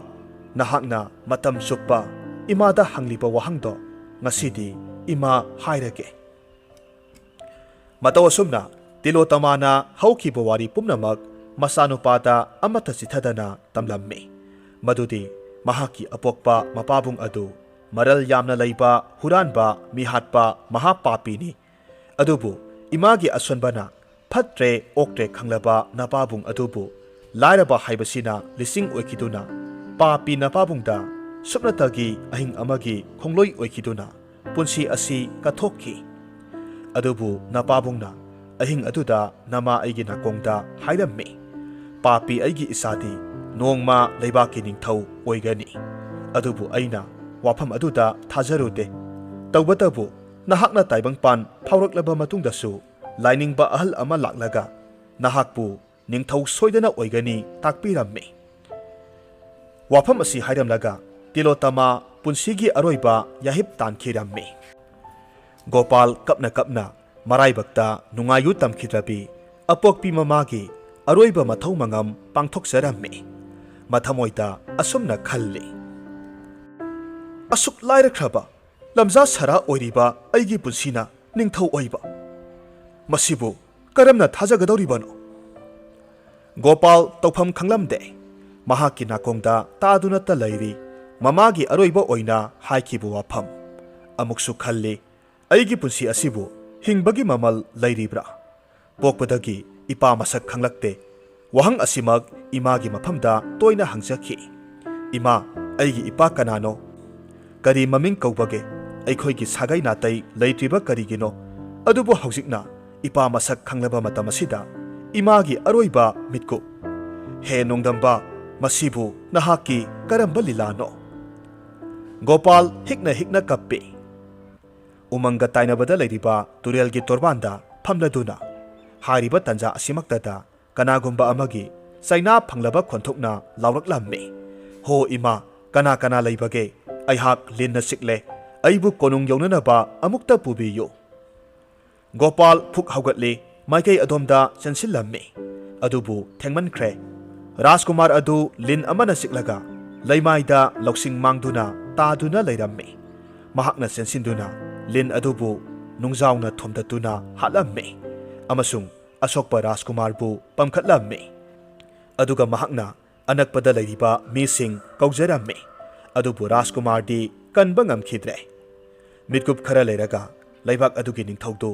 नहाकना मतम चुप्पा इमादा हंगलिबा वहंगदो ngasiदी इमा हाइरगे मतौ असुमना तिलोतमाना हौखिबा वारी पुमनमक मसानुपादा अमता चिथदना तमलम्मे मदुदी महाकी अपोकपा मपाबुंग अदु मरल यामना लैबा हुरानबा मिहाटपा महापापीनी अदुबु Imangi असुनबना फत्रे ओक्ट्रे खंगलबा नपाबुंग अदुबु lairaba haibasina lising oikiduna papi na pabungda supnatagi ahing amagi khongloi oikiduna punsi asi kathokki adubu napabungna ahing aduda nama aigi nakongda hairammi papi aigi isadi nongma leibaki ningthau oigani adubu aina wafam aduda thajarude tawbatabu nahakna taibangpan phauраklaba matungdasu lainingba ahal ama laklaga nahakpu ningthau soidana oigani takpirammi wafam asi hairamlaga tilotama punsigi aroiba yahip tankhirammi Gopal kapna kapna maraibakta nungayu tamkhidrabi apokpi mamagi aroiba mathau mangam pangthoksarammi mathamoida asumna khalli asuk lairakhraba lamza sara oiriba aigi punsina ningthau oiba masibu karamna thajagadoribano Gopal tawpham khanglamde mahaki nakongda taduna ta lairi mamagi aroiba oina haikibu wafam amuksu khalli aigi punsi asibu hingbagi mamal lairibra pokpadagi ipa masak khanglakte wahang asimag imagi maphamda toina hangjaki ima aigi ipa kanano kari maming kaubage aikhoigi sagai natai leitriba karigino adubu haujikna ipa masak khanglaba matamasida imagi aroiba mitku he nongdamba masibu nahaki karamba lilano Gopal hikna kappi umanga tainabada leiriba turelgi torbanda phamladuna hariba tanja asimaktada kanagumba amagi saina phanglaba khonthokna lawraklammi ho ima kana leibage aihak linna sikle aibu konung yognanaba amukta pubiyo Gopal phuk haugatli maikei adomda chansillammi adubu thengmankhre Rajkumar adu lin amana siklaga leimaida loksing mangduna taduna leirammi mahakna sensinduna lin adubu nungzauna thomdatuna halammi amasung asokpa Rajkumar bu pamkhatlammi aduga mahakna anakpada leiriba mising kaujarammi adubu Rajkumar di kanba ngamkhidre mitkup khara leiraga leibak adugi ningthaudu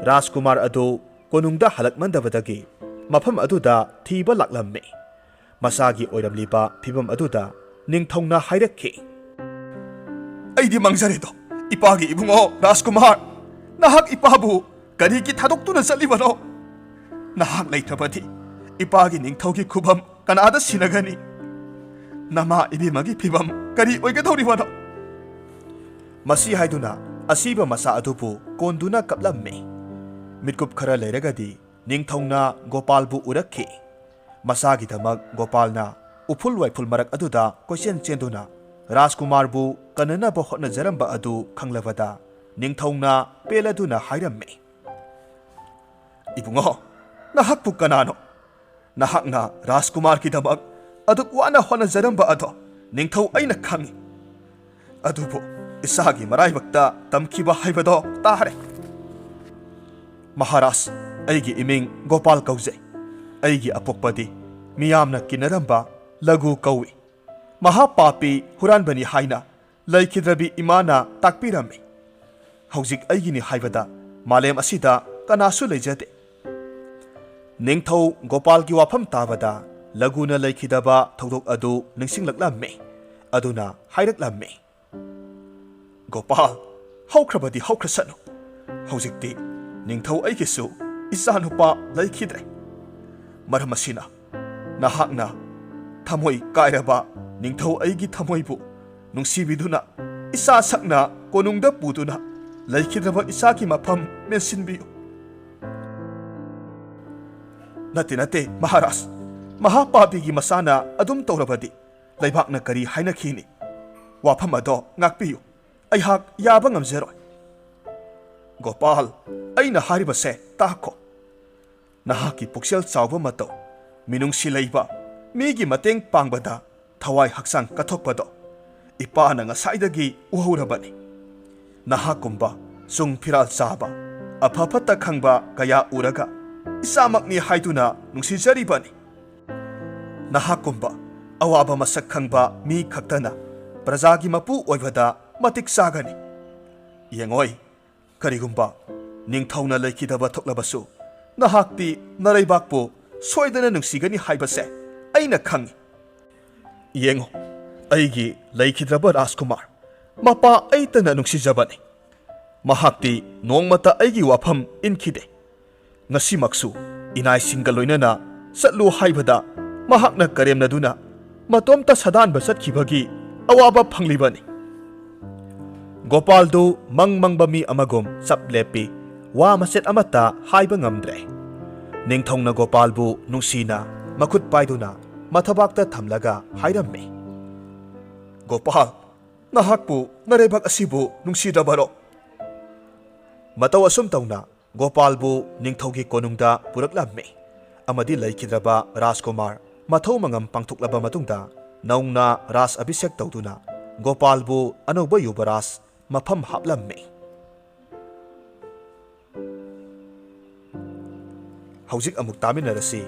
Rajkumar adu konungda halakmandabadagi mafam aduda thiba laklammi masagi oiramliba phibam aduda ningthongna hairakki aidi mangjaredo ipagi ibungo Rajkumar nahak ipabu karigi thadokuna chalibano nahak leithabadi ipagi ningthaugi khubam kanada sinagani nama ibimagi phibam kari oigadoribano masi haiduna asiba masa adubu konduna kaplammi mitkup khara leiragadi ningthongna Gopalbu urakki masagi damak Gopalna uful waiful marak aduda koisen chenduna Rajkumarbu kanana ba hotna jaramba adu khanglabada ningthongna peladuna hairammi ibungo nahakpu kanano nahakna Rajkumar ki damak aduk wana hotna jaramba ado ningthau aina khangi adubu isagi maraibakta tamkiba haibado tahare Maharaj aigi iming Gopal kauze aigi apokpadi miyamna kinaramba lagu kawi mahapapi huranbani haina laikhidrabi imana takpirami haujik aigini haibada malem asida kanasu leijate ningthau Gopal ki wafam tabada laguna laikhidaba thodok adu ningsinglaklammi aduna hairaklammi Gopal haukrabadi haukrasanu haujikti ningthau aigisu isanupa laikhidre maramasina nahakna thamoi kairaba ningthau aigi thamoibu nungsibiduna isa sakna konungda puduna laikhidraba isaki mafam mensinbiyu nate Maharaj mahapapigi masana adum tawrabadi laibakna kari hainakhini wafam ado ngakpiyu aihak yaba ngamjeroi Gopal aina haribase tako nahaki puksel chawba mato minungsi leiba migi mateng pangbada thawai haksang kathokpado ipana ngasaidagi uhurabani nahakumba sung phiral chaba aphapata khangba kaya uraga isamakni haiduna nungsijari nahakumba awaba masak khangba mi khaktana prajagi mapu oibada matik sagani yengoi karigumba ningthauna laikidaba thoklabasu nahakti naraibakpo soidana nungsigani haibase ꯑꯩꯅ ꯈꯪꯉꯤ ꯌꯦꯡꯉꯣ ꯑꯩꯒꯤ ꯂꯩꯈꯤꯗ꯭ꯔꯕ ꯔꯥꯖꯀꯨꯃꯥꯔ ꯃꯄꯥ ꯑꯩꯇꯅ ꯅꯨꯡꯁꯤꯖꯕꯅꯤ ꯃꯍꯥꯛꯇꯤ ꯅꯣꯡꯃꯇ ꯑꯩꯒꯤ ꯋꯥꯐꯝ ꯏꯟꯈꯤꯗꯦ ꯉꯁꯤꯃꯛꯁꯨ ꯏꯅꯥꯏꯁꯤꯡꯒ ꯂꯣꯏꯅꯅ ꯆꯠꯂꯨ ꯍꯥꯏꯕꯗ ꯃꯍꯥꯛꯅ ꯀꯔꯦꯝꯅꯗꯨꯅ ꯃꯇꯣꯝꯇ ꯁꯥꯗꯥꯟꯕ ꯆꯠꯈꯤꯕꯒꯤ ꯑꯋꯥꯕ ꯐꯪꯂꯤꯕꯅꯤ ꯒꯣꯄꯥꯜꯗꯨ ꯃꯪ ꯃꯪꯕ ꯃꯤ ꯑꯃꯒꯨꯝ ꯆꯞ ꯂꯦꯞꯄꯤ ꯋꯥ ꯃꯆꯦꯠ ꯑꯃꯠꯇ ꯍꯥꯏꯕ ꯉꯝꯗ꯭ꯔꯦ ꯅꯤꯡꯊꯧꯅ ꯒꯣꯄꯥꯜꯕꯨ ꯅꯨꯡꯁꯤꯅ ꯃꯈꯨꯠ ꯄꯥꯏꯗꯨꯅ ꯃꯊꯕꯥꯛꯇ ꯊꯝꯂꯒ ꯍꯥꯏꯔꯝꯃꯤ ꯒꯣꯄꯥꯜ ꯅꯍꯥꯛꯄꯨ ꯅꯔꯩꯕꯛ ꯑꯁꯤꯕꯨ ꯅꯨꯡꯁꯤꯗꯕꯔꯣ ꯃꯇꯧ ꯑꯁꯨꯝ ꯇꯧꯅ ꯒꯣꯄꯥꯜꯕꯨ ꯅꯤꯡꯊꯧꯒꯤ ꯀꯣꯅꯨꯡꯗ ꯄꯨꯔꯛꯂꯝꯃꯤ ꯑꯃꯗꯤ ꯂꯩꯈꯤꯗ꯭ꯔꯕ ꯔꯥꯖꯀꯨꯃꯥꯔ ꯃꯊꯧ ꯃꯉꯝ ꯄꯥꯡꯊꯣꯛꯂꯕ ꯃꯇꯨꯡꯗ ꯅꯧꯅ ꯔꯥꯖ ꯑꯚꯤꯁꯦꯛ ꯇꯧꯗꯨꯅ ꯒꯣꯄꯥꯜꯕꯨ ꯑꯅꯧꯕ ꯌꯨꯕꯔꯥꯖ ꯃꯐꯝ ꯍꯥꯞꯂꯝꯃꯤ ꯍꯧꯖꯤꯛ ꯑꯃꯨꯛ ꯇꯥꯃꯤꯟꯅꯔꯁꯤ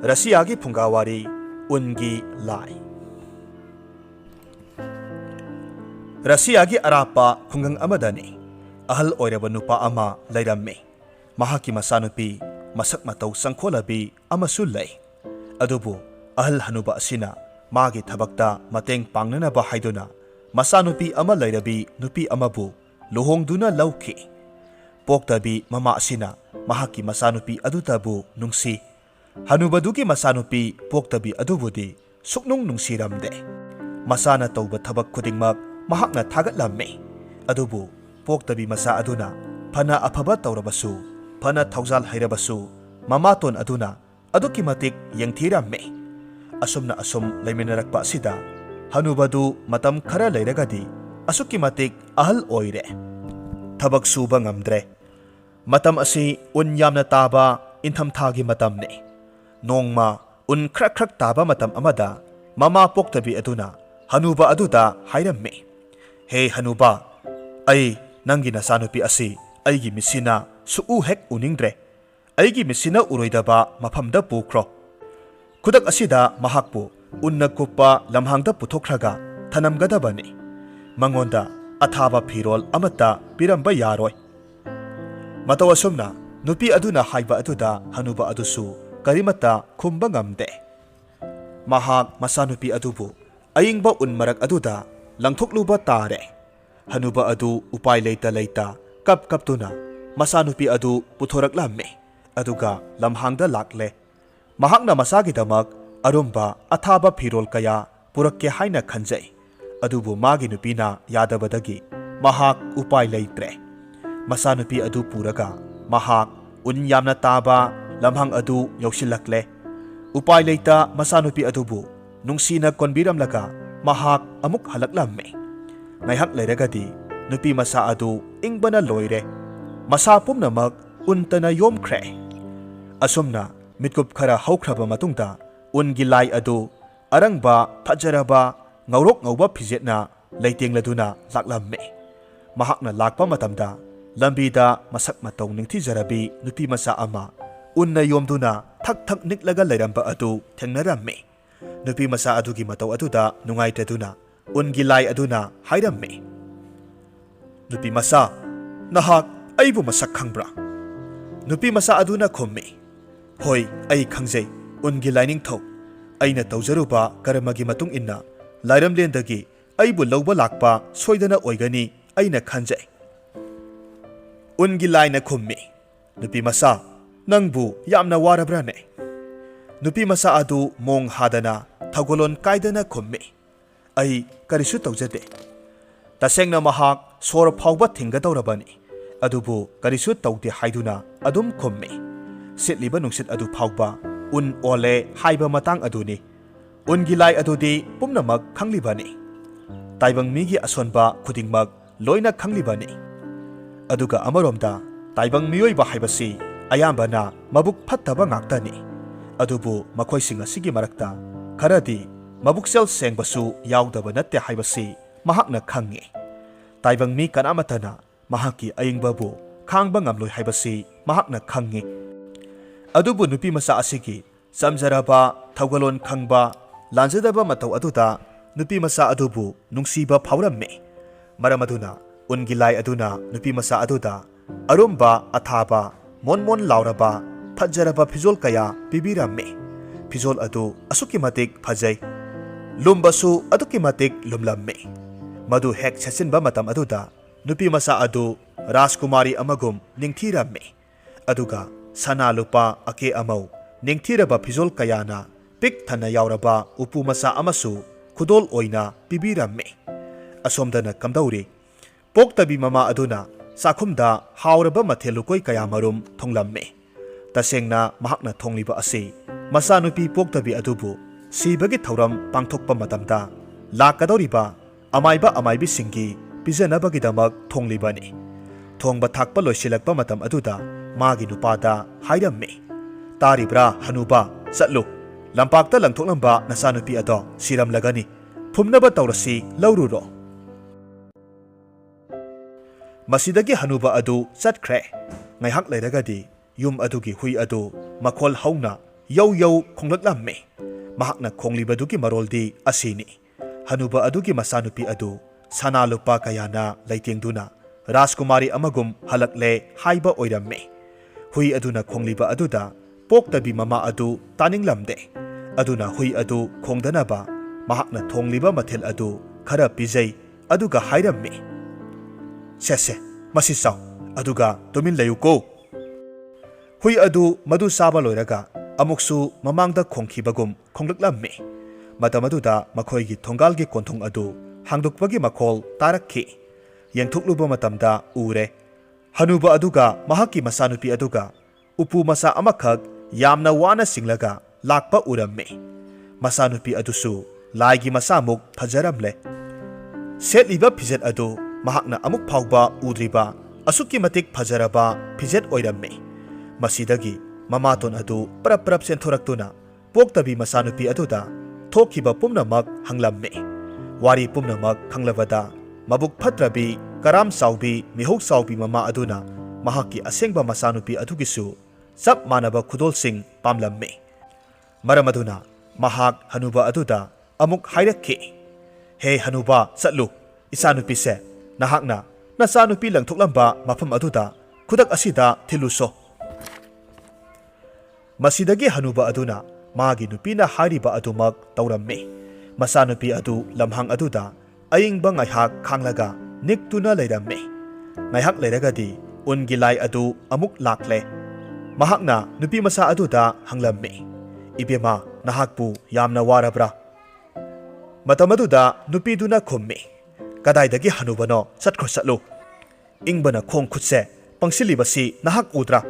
ꯔꯁꯤꯌꯥꯒꯤ ꯐꯨꯡꯒꯥ ꯋꯥꯔꯤ ꯎꯟꯒꯤ ꯂꯥꯏ ꯔꯁꯤꯌꯥꯒꯤ ꯑꯔꯥꯞꯄ ꯈꯨꯡꯒꯪ ꯑꯃꯗꯅꯤ ꯑꯍꯜ ꯑꯣꯏꯔꯕ ꯅꯨꯄꯥ ꯑꯃ ꯂꯩꯔꯝꯃꯤ ꯃꯍꯥꯛꯀꯤ ꯃꯆꯥꯅꯨꯄꯤ ꯃꯁꯛ ꯃꯇꯧ ꯆꯪꯈꯣꯜꯂꯕꯤ ꯑꯃꯁꯨ ꯂꯩ ꯑꯗꯨꯕꯨ ꯑꯍꯜ ꯍꯅꯨꯕ ꯑꯁꯤꯅ ꯃꯥꯒꯤ ꯊꯕꯛꯇ ꯃꯇꯦꯡ ꯄꯥꯡꯅꯅꯕ ꯍꯥꯏꯗꯨꯅ ꯃꯆꯥꯅꯨꯄꯤ ꯑꯃ ꯂꯩꯔꯕꯤ ꯅꯨꯄꯤ ꯑꯃꯕꯨ ꯂꯨꯍꯣꯡꯗꯨꯅ ꯂꯧꯈꯤ ꯄꯣꯛꯇꯕꯤ ꯃꯃꯥ ꯑꯁꯤꯅ ꯃꯍꯥꯛꯀꯤ ꯃꯆꯥꯅꯨꯄꯤ ꯑꯗꯨꯇꯕꯨ ꯅꯨꯡꯁꯤ ꯍꯅꯨꯕꯗꯨꯒꯤ ꯃꯆꯥꯅꯨꯄꯤ ꯄꯣꯛꯇꯕꯤ ꯑꯗꯨꯕꯨꯗꯤ ꯁꯨꯛꯅꯨꯡ ꯅꯨꯡꯁꯤꯔꯝꯗꯦ ꯃꯆꯥꯅ ꯇꯧꯕ ꯊꯕꯛ ꯈꯨꯗꯤꯡꯃꯛ ꯃꯍꯥꯛꯅ ꯊꯥꯒꯠꯂꯝꯃꯤ ꯑꯗꯨꯕꯨ ꯄꯣꯛꯇꯕꯤ ꯃꯆꯥ ꯑꯗꯨꯅ ꯐꯅ ꯑꯐꯕ ꯇꯧꯔꯕꯁꯨ ꯐꯅ ꯊꯧꯖꯥꯜ ꯍꯩꯔꯕꯁꯨ ꯃꯃꯥꯇꯣꯟ ꯑꯗꯨꯅ ꯑꯗꯨꯛꯀꯤ ꯃꯇꯤꯛ ꯌꯦꯡꯊꯤꯔꯝꯃꯤ ꯑꯁꯨꯝꯅ ꯑꯁꯨꯝ ꯂꯩꯃꯤꯟꯅꯔꯛꯄ ꯑꯁꯤꯗ ꯍꯅꯨꯕꯗꯨ ꯃꯇꯝ ꯈꯔ ꯂꯩꯔꯒꯗꯤ ꯑꯁꯨꯛꯀꯤ ꯃꯇꯤꯛ ꯑꯍꯜ ꯑꯣꯏꯔꯦ ꯊꯕꯛ ꯁꯨꯕ ꯉꯝꯗ꯭ꯔꯦ ꯃꯇꯝ ꯑꯁꯤ ꯎꯟ ꯌꯥꯝꯅ ꯇꯥꯕ ꯏꯟꯊꯝꯊꯥꯒꯤ ꯃꯇꯝꯅꯤ ꯅꯣꯡꯃ ꯎꯟ ꯈ꯭ꯔꯛ ꯇꯥꯕ ꯃꯇꯝ ꯑꯃꯗ ꯃꯃꯥ ꯄꯣꯛꯇꯕꯤ ꯑꯗꯨꯅ ꯍꯅꯨꯕ ꯑꯗꯨꯗ ꯍꯥꯏꯔꯝꯃꯤ ꯍꯦ ꯍꯅꯨꯕ ꯑꯩ ꯅꯪꯒꯤ ꯅꯆꯥꯅꯨꯄꯤ ꯑꯁꯤ ꯑꯩꯒꯤ ꯃꯤꯠꯁꯤꯅ ꯁꯨꯛꯎ ꯍꯦꯛ ꯎꯅꯤꯡꯗ꯭ꯔꯦ ꯑꯩꯒꯤ ꯃꯤꯠꯁꯤꯅ ꯎꯔꯣꯏꯗꯕ ꯃꯐꯝꯗ ꯄꯨꯈ꯭ꯔꯣ ꯈꯨꯗꯛ ꯑꯁꯤꯗ ꯃꯍꯥꯛꯄꯨ ꯎꯟꯅ ꯀꯨꯞꯄ ꯂꯝꯍꯥꯡꯗ ꯄꯨꯊꯣꯛꯈ꯭ꯔꯒ ꯊꯅꯝꯒꯗꯕꯅꯤ ꯃꯉꯣꯟꯗ ꯑꯊꯥꯕ ꯐꯤꯔꯣꯜ ꯑꯃꯠꯇ ꯄꯤꯔꯝꯕ ꯌꯥꯔꯣꯏ ꯃꯇꯧ ꯑꯁꯨꯝꯅ ꯅꯨꯄꯤ ꯑꯗꯨꯅ ꯍꯥꯏꯕ ꯑꯗꯨꯗ ꯍꯅꯨꯕ ꯑꯗꯨꯁꯨ ꯀꯔꯤꯃꯠꯇ ꯈꯨꯝꯕ ꯉꯝꯗꯦ ꯃꯍꯥꯛ ꯃꯆꯥꯅꯨꯄꯤ ꯑꯗꯨꯕꯨ ꯑꯏꯪꯕ ꯎꯟ ꯃꯔꯛ ꯑꯗꯨꯗ ꯂꯪꯊꯣꯛꯂꯨꯕ ꯇꯥꯔꯦ ꯍꯅꯨꯕ ꯑꯗꯨ ꯎꯄꯥꯏ ꯂꯩꯇ ꯀꯞꯇꯨꯅ ꯃꯆꯥꯅꯨꯄꯤ ꯑꯗꯨ ꯄꯨꯊꯣꯔꯛꯂꯝꯃꯤ ꯑꯗꯨꯒ ꯂꯝꯍꯥꯡꯗ ꯂꯥꯛꯂꯦ ꯃꯍꯥꯛꯅ ꯃꯆꯥꯒꯤꯗꯃꯛ ꯑꯔꯨꯝꯕ ꯑꯊꯥꯕ ꯐꯤꯔꯣꯜ ꯀꯌꯥ ꯄꯨꯔꯛꯀꯦ ꯍꯥꯏꯅ ꯈꯟꯖꯩ ꯑꯗꯨꯕꯨ ꯃꯥꯒꯤ ꯅꯨꯄꯤꯅ ꯌꯥꯗꯕꯗꯒꯤ ꯃꯍꯥꯛ ꯎꯄꯥꯏ ꯂꯩꯇ꯭ꯔꯦ ꯃꯆꯥꯅꯨꯄꯤ ꯑꯗꯨ ꯄꯨꯔꯒ ꯃꯍꯥꯛ ꯎꯟ ꯌꯥꯝꯅ ꯇꯥꯕ ꯂꯝꯍꯥꯡ ꯑꯗꯨ ꯌꯧꯁꯤꯜꯂꯛꯂꯦ ꯎꯄꯥꯏ ꯂꯩꯇ ꯃꯆꯥꯅꯨꯄꯤ ꯑꯗꯨꯕꯨ ꯅꯨꯡꯁꯤꯅ ꯀꯣꯟꯕꯤꯔꯝꯂꯒ ꯃꯍꯥꯛ ꯑꯃꯨꯛ ꯍꯜꯂꯛꯂꯝꯃꯤ ꯉꯥꯏꯍꯥꯛ ꯂꯩꯔꯒꯗꯤ ꯅꯨꯄꯤ ꯃꯆꯥ ꯑꯗꯨ ꯏꯪꯕꯅ ꯂꯣꯏꯔꯦ ꯃꯁꯥ ꯄꯨꯝꯅꯃꯛ ꯎꯟꯇꯅ ꯌꯣꯝꯈ꯭ꯔꯦ ꯑꯁꯨꯝꯅ ꯃꯤꯠꯀꯨꯞ ꯈꯔ ꯍꯧꯈ꯭ꯔꯕ ꯃꯇꯨꯡꯗ ꯎꯟꯒꯤ ꯂꯥꯏ ꯑꯗꯨ ꯑꯔꯪꯕ ꯐꯖꯔꯕ ꯉꯧꯔꯣꯛ ꯉꯧꯕ ꯐꯤꯖꯦꯠꯅ ꯂꯩꯇꯦꯡꯂꯗꯨꯅ ꯂꯥꯛꯂꯝꯃꯤ ꯃꯍꯥꯛꯅ ꯂꯥꯛꯄ ꯃꯇꯝꯗ ꯂꯝꯕꯤꯗ ꯃꯁꯛ ꯃꯇꯧ ꯅꯤꯡꯊꯤꯖꯔꯕꯤ ꯅꯨꯄꯤ ꯃꯆꯥ ꯑꯃ ꯎꯟꯅ ꯌꯣꯝꯗꯨꯅ ꯊꯛ ꯅꯤꯛꯂꯒ ꯂꯩꯔꯝꯕ ꯑꯗꯨ ꯊꯦꯡꯅꯔꯝꯃꯤ ꯅꯨꯄꯤ ꯃꯆꯥ ꯑꯗꯨꯒꯤ ꯃꯇꯧ ꯑꯗꯨꯗ ꯅꯨꯡꯉꯥꯏꯇꯗꯨꯅ ꯎꯟꯒꯤ ꯂꯥꯏ ꯑꯗꯨꯅ ꯍꯥꯏꯔꯝꯃꯤ ꯅꯨꯄꯤ ꯃꯆꯥ ꯅꯍꯥꯛ ꯑꯩꯕꯨ ꯃꯁꯛ ꯈꯪꯕ꯭ꯔꯥ ꯅꯨꯄꯤ ꯃꯆꯥ ꯑꯗꯨꯅ ꯈꯨꯝꯃꯤ ꯍꯣꯏ ꯑꯩ ꯈꯪꯖꯩ ꯎꯟꯒꯤ ꯂꯥꯏꯅꯤꯡꯊꯧ ꯑꯩꯅ ꯇꯧꯖꯔꯨꯕ ꯀꯔꯃꯒꯤ ꯃꯇꯨꯡ ꯏꯟꯅ ꯂꯥꯏꯔꯝꯂꯦꯟꯗꯒꯤ ꯑꯩꯕꯨ ꯂꯧꯕ ꯂꯥꯛꯄ ꯁꯣꯏꯗꯅ ꯑꯣꯏꯒꯅꯤ ꯑꯩꯅ ꯈꯟꯖꯩ ꯎꯟꯒꯤ ꯂꯥꯏꯅ ꯈꯨꯝꯃꯤ ꯅꯨꯄꯤ ꯃꯆꯥ ꯅꯪꯕꯨ ꯌꯥꯝꯅ ꯋꯥꯔꯕ꯭ꯔꯥꯅꯦ ꯅꯨꯄꯤ ꯃꯆꯥ ꯑꯗꯨ ꯃꯣꯡ ꯍꯥꯗꯅ ꯊꯧꯒꯜꯂꯣꯟ ꯀꯥꯏꯗꯅ ꯈꯨꯝꯃꯤ ꯑꯩ ꯀꯔꯤꯁꯨ ꯇꯧꯖꯗꯦ ꯇꯁꯦꯡꯅ ꯃꯍꯥꯛ ꯁꯣꯔ ꯐꯥꯎꯕ ꯊꯤꯡꯒꯗꯧꯔꯕꯅꯤ ꯑꯗꯨꯕꯨ ꯀꯔꯤꯁꯨ ꯇꯧꯗꯦ ꯍꯥꯏꯗꯨꯅ ꯑꯗꯨꯝ ꯈꯨꯝꯃꯤ ꯁꯤꯠꯂꯤꯕ ꯅꯨꯡꯁꯤꯠ ꯑꯗꯨ ꯐꯥꯎꯕ ꯎꯟ ꯑꯣꯜꯂꯦ ꯍꯥꯏꯕ ꯃꯇꯥꯡ ꯑꯗꯨꯅꯤ ꯎꯟꯒꯤ ꯂꯥꯏ ꯑꯗꯨꯗꯤ ꯄꯨꯝꯅꯃꯛ ꯈꯪꯂꯤꯕꯅꯤ ꯇꯥꯏꯕꯪ ꯃꯤꯒꯤ ꯑꯁꯣꯟꯕ ꯈꯨꯗꯤꯡꯃꯛ ꯂꯣꯏꯅ ꯈꯪꯂꯤꯕꯅꯤ ꯑꯗꯨꯒ ꯑꯃꯔꯣꯝꯗ ꯇꯥꯏꯕꯪ ꯃꯤꯑꯣꯏꯕ ꯍꯥꯏꯕꯁꯤ ꯑꯌꯥꯝꯕꯅ ꯃꯕꯨꯛ ꯐꯠꯇꯕ ꯉꯥꯛꯇꯅꯤ ꯑꯗꯨꯕꯨ ꯃꯈꯣꯏꯁꯤꯡ ꯑꯁꯤꯒꯤ ꯃꯔꯛꯇ ꯈꯔꯗꯤ ꯃꯕꯨꯛꯆꯦꯜ ꯁꯦꯡꯕꯁꯨ ꯌꯥꯎꯗꯕ ꯅꯠꯇꯦ ꯍꯥꯏꯕꯁꯤ ꯃꯍꯥꯛꯅ ꯈꯪꯉꯤ ꯇꯥꯏꯕꯪ ꯃꯤ ꯀꯅꯥꯃꯠꯇꯅ ꯃꯍꯥꯛꯀꯤ ꯑꯏꯪꯕꯕꯨ ꯈꯥꯡꯕ ꯉꯝꯂꯣꯏ ꯍꯥꯏꯕꯁꯤ ꯃꯍꯥꯛꯅ ꯈꯪꯉꯤ ꯑꯗꯨꯕꯨ ꯅꯨꯄꯤ ꯃꯆꯥ ꯑꯁꯤꯒꯤ ꯆꯝꯖꯔꯕ ꯊꯧꯒꯜꯂꯣꯟ ꯈꯪꯕ ꯂꯥꯟꯖꯗꯕ ꯃꯇꯧ ꯑꯗꯨꯗ ꯅꯨꯄꯤ ꯃꯆꯥ ꯑꯗꯨꯕꯨ ꯅꯨꯡꯁꯤꯕ ꯐꯥꯎꯔꯝꯃꯤ ꯃꯔꯝ ꯑꯗꯨꯅ ꯎꯟꯒꯤ ꯂꯥꯏ ꯑꯗꯨꯅ ꯅꯨꯄꯤ ꯃꯆꯥ ꯑꯗꯨꯗ ꯑꯔꯨꯝꯕ ꯑꯊꯥꯕ ꯃꯣꯟ ꯂꯥꯎꯔꯕ ꯐꯖꯔꯕ ꯐꯤꯖꯣꯜ ꯀꯌꯥ ꯄꯤꯕꯤꯔꯝꯃꯤ फिजोल अदु असुकी मतिक फजै लुम्बसु अदुकी मतिक लुमलम्मे मधु हेक छसिनबा मतम अदुदा नुपी मसा अदु राजकुमारी अमगुम निंगथीरम्मे अदुगा सना लुपा अके अमौ निंगथीरबा फिजोल कयाना पिक थना यावरबा उपु मसा अमसु खुदोल ओइना पिबिरम्मे असोमदना कमदौरी पोक्तबी ममा अदुना साखुमदा हावरबा मथेलुकोई कयामरुम थोंगलम्मे तसेंगना महाकना थोंगलिबा असे मसानुपी पोक्तबी अदुबु सिबगी थौरम पांथोकपा मतमदा लाकदौरिबा अमाइबा अमाइबी सिंगी पिजनबगीदमक थोंगलिबानी थोंगबा थाकपा लोइसिलकपा मतम अदुदा मागी नुपादा हाइरम्मे तारिब्रा हनुबा चटलु लंपाक्ता लंथोकलंबा नसानुपी अदो सिरमलगनी फुमनबा तौरसी लौरुरो मसीदगी हनुबा अदु चटख्रे ngaihak leiragadi yum adugi hui adu makhol hauna yau yau khonglaklamme mahakna khonglibadugi maroldi asini hanuba adugi masanupi adu sana lupa kayana leitengduna rajkumari amagum halakle haiba oiramme hui aduna khongliba aduda poktabi mama adu taninglamde aduna hui adu khongdanaba mahakna thongliba mathel adu khara pijai aduga hairamme sese masi saw aduga tumin layuko hui adu madu saba loiraga amuksu mamangda khongkhibagum khonglaklamme matamaduda makhoigi thongalgi konthong adu hangdukpagi makhol tarakhi yengthukluba matamda ure hanuba aduga mahaki masanupi aduga upu masa amakhak yamna wana singlaga lakpa uramme masanupi adusu laigi masamuk phajaramle setliba phijet adu mahakna amuk phawba udriba asuki matik phajaraba phijet oiramme masidagi mamaton adu prap senthораktuna poktabi masanupi aduda thokhiba pumnamak hanglamme wari pumnamak khanglabada mabuk phatrabi karam saubi mihok saubi mama aduna mahaki asengba masanupi adugisu sab manaba khudol sing pamlamme maramaduna mahak hanuba aduda amuk hairakhe he hanuba satlu isanupi se nahakna nasanupi langthoklamba mafam aduda khudak asida thiluso masidagi hanuba aduna magi nupina hariba adumak tawramme masanupi adu lamhang aduda ayingba ngaihak khanglaga niktuna leiramme ngaihak leiragadi ungi lai adu amuk lakle mahakna nupi masa aduda hanglamme ibema nahakpu yamna warabra matamaduda nupi duna khomme kadaidagi hanubano satkhro satlu ingbana khong khutse pangsilibasi nahak udra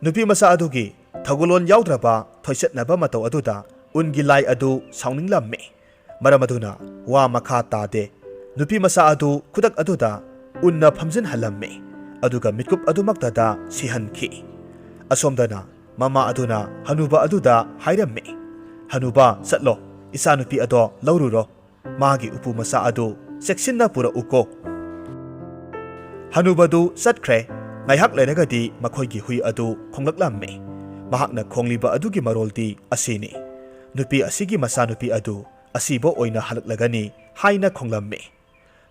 nupi masa adugi thagulon yaudra thoisetnaba matau aduda ungi lai adu sauninglamme maramaduna wa makha tade nupi masa adu khudak aduda unna phamjin halamme aduga mitkup adumaktada sihankhi asomdana mama aduna hanuba aduda hairamme hanuba satlo isanupi ado laururo magi upu masa adu seksinna pura uko hanubadu satkre ngaihak leiragadi makhoigi hui adu khonglaklamme mahakna khongliba adugi maroldi asini nupi asigi masanupi adu asibo oina halaklagani haina khonglamme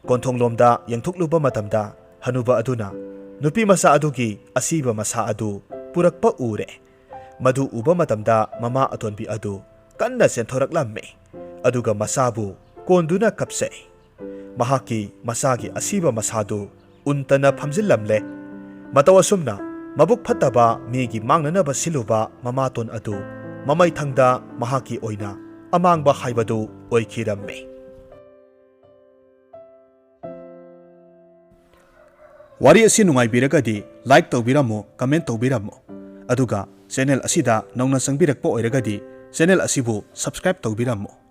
konthonglomda yengthukluba matamda hanuba aduna nupi masa adugi asiba masa adu purakpa ure madu uba matamda mama atonbi adu kanna senthoraklamme aduga masabu konduna kapse mahaki masagi asiba masadu untana phamjillamle matawasumna mabuk phataba migi mangnanaba siluba mamaton adu mamai thangda mahaki oina amangba haibadu oikiramme wari asi nungai biragadi like tawbiramo comment tawbiramo aduga channel asida nauna sangbirakpa oiragadi channel asibu subscribe tawbiramo